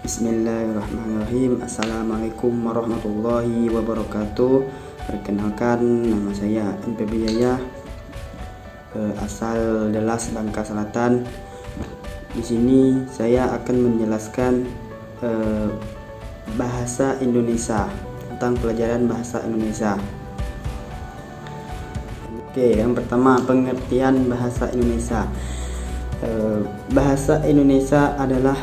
Bismillahirrahmanirrahim. Assalamualaikum warahmatullahi wabarakatuh. Perkenalkan, nama saya NPB Yaya, asal Delas, Bangka Selatan. Di sini saya akan menjelaskan bahasa Indonesia, tentang pelajaran bahasa Indonesia. Oke, yang pertama, pengertian bahasa Indonesia. Bahasa Indonesia adalah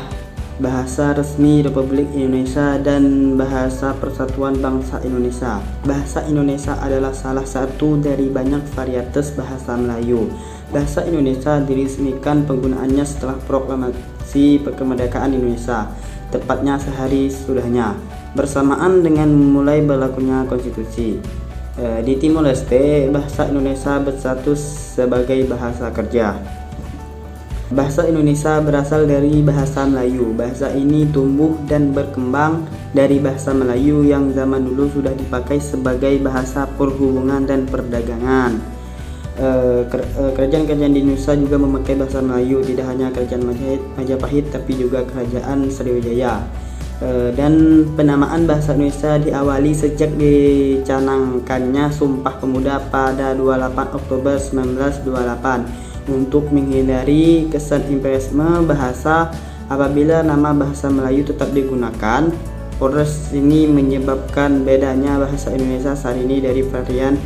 bahasa resmi Republik Indonesia dan bahasa Persatuan Bangsa Indonesia. Bahasa Indonesia adalah salah satu dari banyak varietas bahasa Melayu. Bahasa Indonesia diresmikan penggunaannya setelah proklamasi kemerdekaan Indonesia, tepatnya sehari sesudahnya, bersamaan dengan mulai berlakunya konstitusi. Di Timor Leste, bahasa Indonesia berstatus sebagai bahasa kerja. Bahasa Indonesia berasal dari bahasa Melayu. Bahasa ini tumbuh dan berkembang dari bahasa Melayu yang zaman dulu sudah dipakai sebagai bahasa perhubungan dan perdagangan. Kerajaan-kerajaan di Indonesia juga memakai bahasa Melayu, tidak hanya Kerajaan Majapahit tapi juga Kerajaan Sriwijaya. Dan penamaan bahasa Indonesia diawali sejak dicanangkannya Sumpah Pemuda pada 28 Oktober 1928 untuk menghindari kesan imperialisme bahasa. Apabila nama bahasa Melayu tetap digunakan, proses ini menyebabkan bedanya bahasa Indonesia saat ini dari varian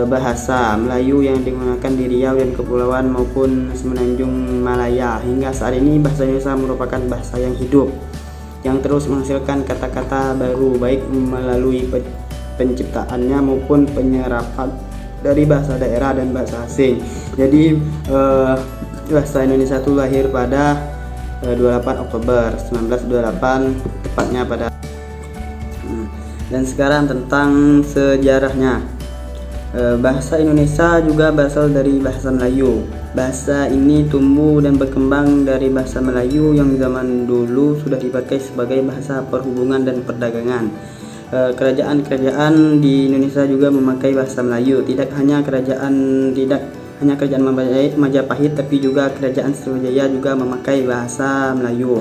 bahasa Melayu yang digunakan di Riau dan Kepulauan maupun Semenanjung Malaya. Hingga saat ini bahasa Indonesia merupakan bahasa yang hidup, yang terus menghasilkan kata-kata baru, baik melalui penciptaannya maupun penyerapan dari bahasa daerah dan bahasa asing. Jadi bahasa Indonesia itu lahir pada 28 Oktober 1928, tepatnya pada. Dan sekarang tentang sejarahnya. Bahasa Indonesia juga berasal dari bahasa Melayu. Bahasa ini tumbuh dan berkembang dari bahasa Melayu yang zaman dulu sudah dipakai sebagai bahasa perhubungan dan perdagangan. Kerajaan-kerajaan di Indonesia juga memakai bahasa Melayu. Tidak hanya kerajaan Majapahit tapi juga Kerajaan Sriwijaya juga memakai bahasa Melayu.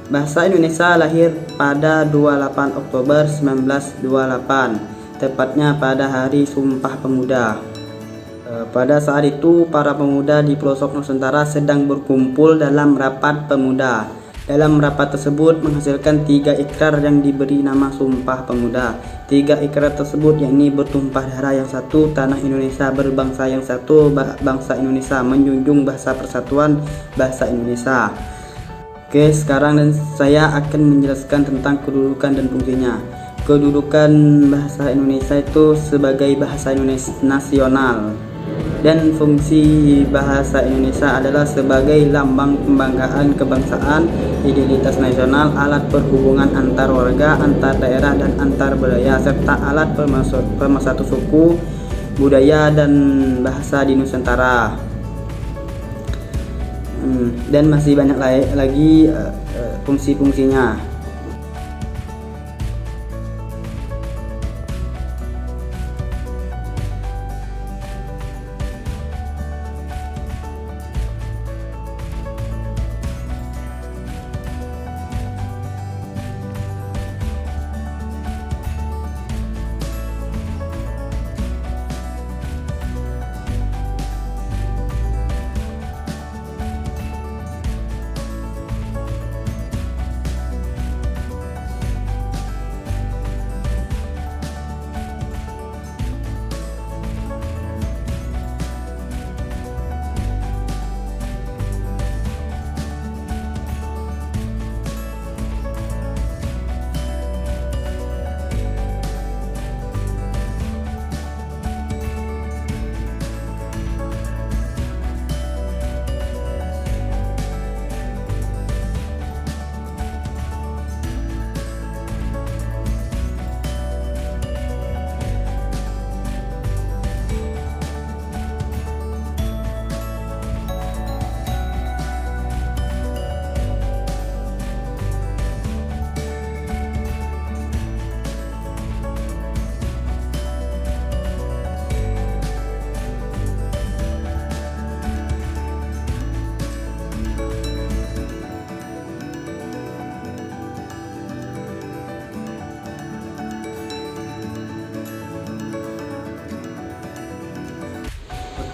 Bahasa Indonesia lahir pada 28 Oktober 1928, tepatnya pada hari Sumpah Pemuda. Pada saat itu para pemuda di pelosok Nusantara sedang berkumpul dalam rapat pemuda. Dalam rapat tersebut menghasilkan 3 ikrar yang diberi nama Sumpah Pemuda. 3 ikrar tersebut yakni bertumpah darah yang satu, tanah Indonesia berbangsa yang satu, bangsa Indonesia menjunjung bahasa persatuan bahasa Indonesia. Oke, sekarang saya akan menjelaskan tentang kedudukan dan fungsinya. Kedudukan bahasa Indonesia itu sebagai bahasa Indonesia nasional, dan fungsi bahasa Indonesia adalah sebagai lambang pembanggaan kebangsaan, identitas nasional, alat perhubungan antar warga, antar daerah dan antar budaya, serta alat pemersatu suku, budaya dan bahasa di Nusantara. Dan masih banyak lagi fungsi-fungsinya.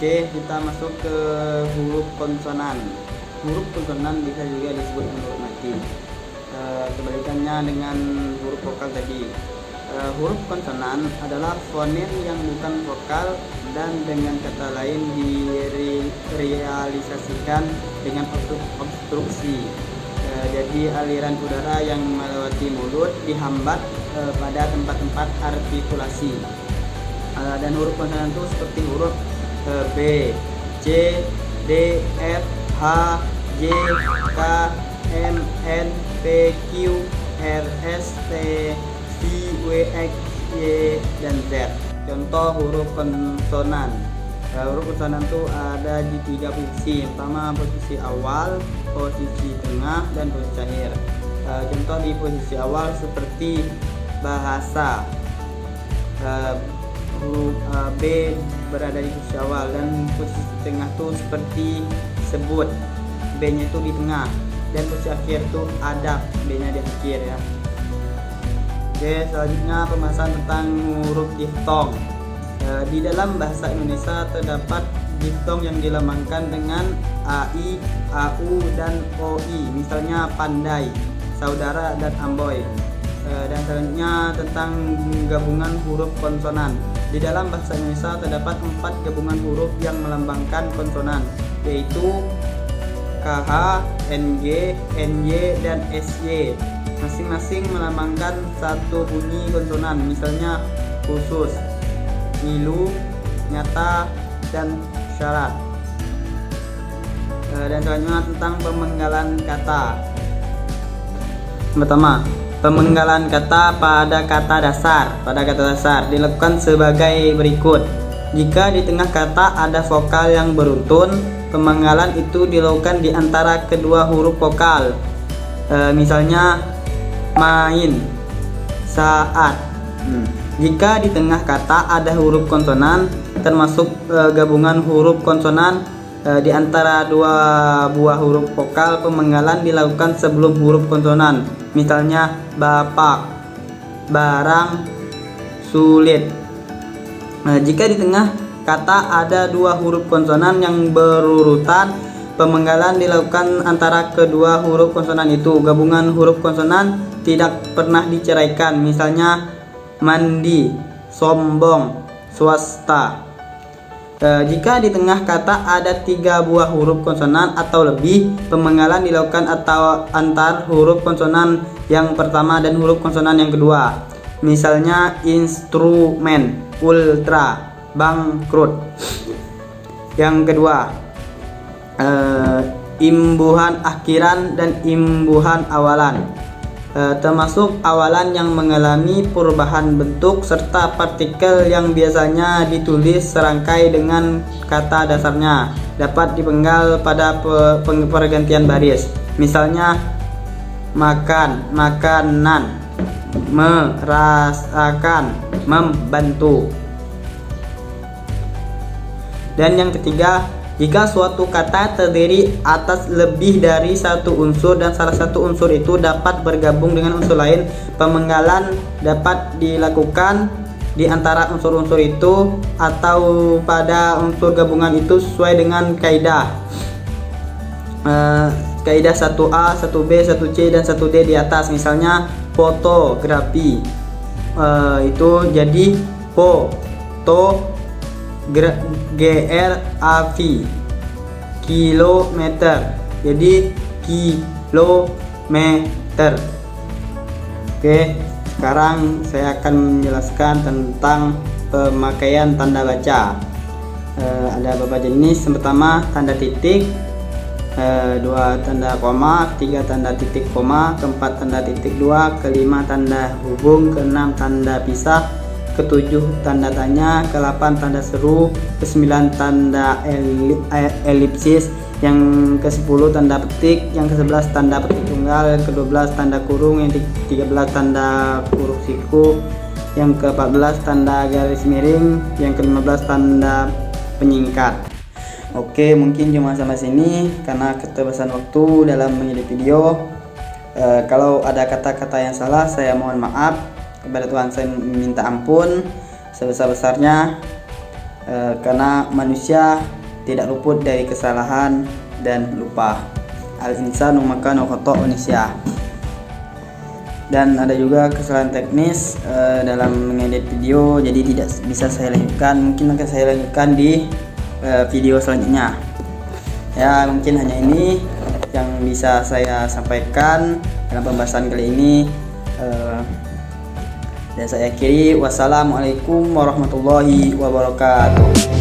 Oke, kita masuk ke huruf konsonan. Huruf konsonan bisa juga disebut huruf mati. Kebalikannya dengan huruf vokal tadi. Huruf konsonan adalah fonem yang bukan vokal dan dengan kata lain direalisasikan dengan obstruksi. Jadi aliran udara yang melewati mulut dihambat pada tempat-tempat artikulasi. Dan huruf konsonan itu seperti huruf B, C, D, F, H, J, K, M, N, P, Q, R, S, T, V, W, X, Y, dan Z. Contoh huruf konsonan. Huruf konsonan itu ada di 3 posisi. Yang pertama posisi awal, posisi tengah, dan posisi akhir. Contoh di posisi awal seperti bahasa. Huruf B berada di posisi awal, dan posisi tengah tuh seperti sebut, B nya itu di tengah, dan posisi akhir tuh adab, B nya di akhir ya. Oke, selanjutnya pembahasan tentang huruf diftong. Di dalam bahasa Indonesia terdapat diftong yang dilambangkan dengan AI, AU, dan OI. Misalnya pandai, saudara, dan amboy. Dan selanjutnya tentang gabungan huruf konsonan. Di dalam bahasa Indonesia terdapat 4 gabungan huruf yang melambangkan konsonan, yaitu KH, NG, NY, dan SY. Masing-masing melambangkan satu bunyi konsonan, misalnya khusus, ngilu, nyata, dan syarat. Dan selanjutnya tentang pemenggalan kata. Pertama, pemenggalan kata pada kata dasar dilakukan sebagai berikut. Jika di tengah kata ada vokal yang beruntun, pemenggalan itu dilakukan di antara kedua huruf vokal. Misalnya main, saat. Jika di tengah kata ada huruf konsonan, termasuk gabungan huruf konsonan di antara dua buah huruf vokal, pemenggalan dilakukan sebelum huruf konsonan. Misalnya bapak, barang, sulit. Jika di tengah kata ada dua huruf konsonan yang berurutan, pemenggalan dilakukan antara kedua huruf konsonan itu. Gabungan huruf konsonan tidak pernah diceraikan, misalnya mandi, sombong, swasta. Jika di tengah kata ada 3 buah huruf konsonan atau lebih, pemenggalan dilakukan atau antar huruf konsonan yang pertama dan huruf konsonan yang kedua. Misalnya instrumen, ultra, bangkrut. Yang kedua, imbuhan akhiran dan imbuhan awalan. Termasuk awalan yang mengalami perubahan bentuk serta partikel yang biasanya ditulis serangkai dengan kata dasarnya dapat dipenggal pada pergantian baris. Misalnya makan, makanan, merasakan, membantu. Dan yang ketiga, jika suatu kata terdiri atas lebih dari satu unsur dan salah satu unsur itu dapat bergabung dengan unsur lain, pemenggalan dapat dilakukan di antara unsur-unsur itu atau pada unsur gabungan itu sesuai dengan kaidah. Kaidah 1A, 1B, 1C, dan 1D di atas. Misalnya fotografi, itu jadi foto GRAV, kilometer, jadi kilometer. Oke, sekarang saya akan menjelaskan tentang pemakaian tanda baca. Ada beberapa jenis. Yang pertama tanda titik, 2 tanda koma, 3 tanda titik koma, 4 tanda titik 2, 5 tanda hubung, 6 tanda pisah, 7 tanda tanya, 8 tanda seru, 9 tanda elipsis, yang ke-10 tanda petik, yang ke-11 tanda petik tunggal, yang ke-12 tanda kurung, yang ke-13 tanda huruf siku, yang ke-14 tanda garis miring, yang ke-15 tanda penyingkat. Oke, mungkin cuma sampai sini karena keterbatasan waktu dalam mengedit video. Kalau ada kata-kata yang salah, saya mohon maaf. Kepada Tuhan saya minta ampun sebesar-besarnya. karena manusia tidak luput dari kesalahan dan lupa. Al-insanu makanu khata'un nisyan. Dan ada juga kesalahan teknis dalam mengedit video, jadi tidak bisa saya lanjutkan. Mungkin akan saya lanjutkan di video selanjutnya. Ya, mungkin hanya ini yang bisa saya sampaikan dalam pembahasan kali ini. Dan saya akhiri, wassalamualaikum warahmatullahi wabarakatuh.